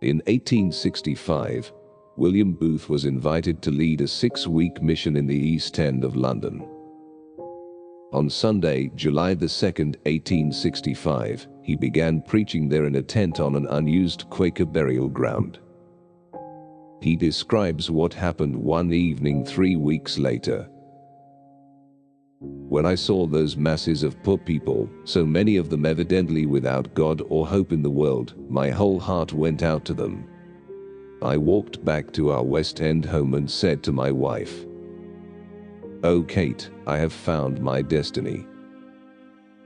In 1865, William Booth was invited to lead a 6-week mission in the East End of London. On Sunday, July 2, 1865, he began preaching there in a tent on an unused Quaker burial ground. He describes what happened one evening 3 weeks later. When I saw those masses of poor people, so many of them evidently without God or hope in the world, my whole heart went out to them. I walked back to our West End home and said to my wife, "Oh Kate, I have found my destiny."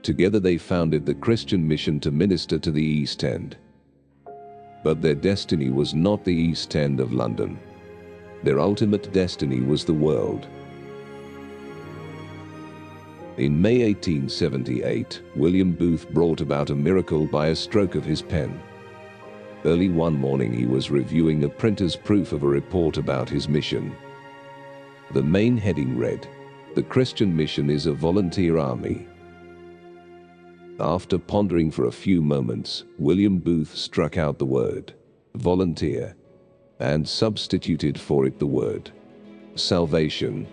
Together they founded the Christian mission to minister to the East End. But their destiny was not the East End of London. Their ultimate destiny was the world. In May 1878, William Booth brought about a miracle by a stroke of his pen. Early one morning he was reviewing a printer's proof of a report about his mission. The main heading read, "The Christian mission is a volunteer army." After pondering for a few moments, William Booth struck out the word volunteer and substituted for it the word salvation.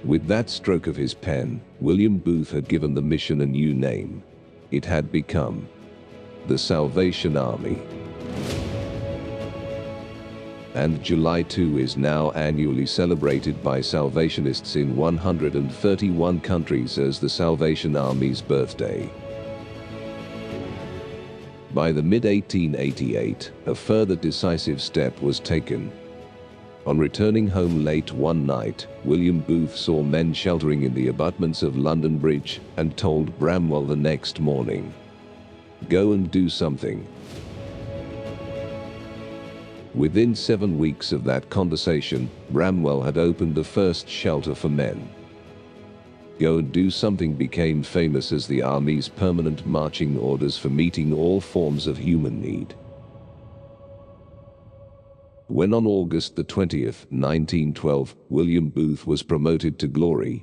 With that stroke of his pen, William Booth had given the mission a new name. It had become the Salvation Army. And July 2 is now annually celebrated by Salvationists in 131 countries as the Salvation Army's birthday. By the mid-1888, a further decisive step was taken. On returning home late one night, William Booth saw men sheltering in the abutments of London Bridge and told Bramwell the next morning, "Go and do something." Within 7 weeks of that conversation, Bramwell had opened the first shelter for men. "Go and do something" became famous as the Army's permanent marching orders for meeting all forms of human need. When on August 20, 1912, William Booth was promoted to glory,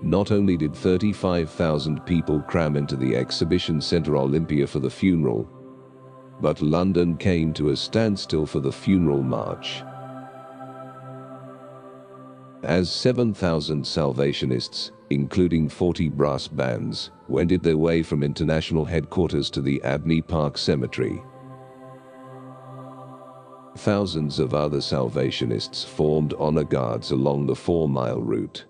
not only did 35,000 people cram into the Exhibition Centre Olympia for the funeral, but London came to a standstill for the funeral march. As 7,000 Salvationists, including 40 brass bands, wended their way from international headquarters to the Abney Park Cemetery, thousands of other Salvationists formed honor guards along the 4-mile route.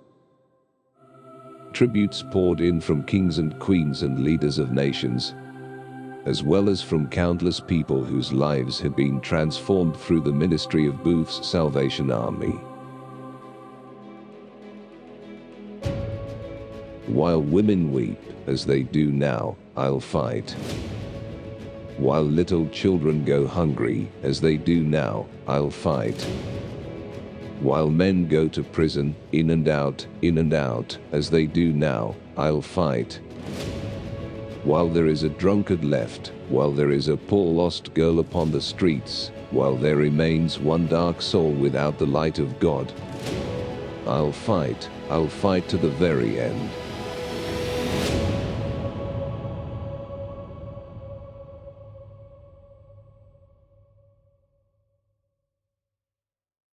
Tributes poured in from kings and queens and leaders of nations, as well as from countless people whose lives had been transformed through the ministry of Booth's Salvation Army. While women weep, as they do now, I'll fight. While little children go hungry, as they do now, I'll fight. While men go to prison, in and out, as they do now, I'll fight. While there is a drunkard left, while there is a poor lost girl upon the streets, while there remains one dark soul without the light of God, I'll fight to the very end.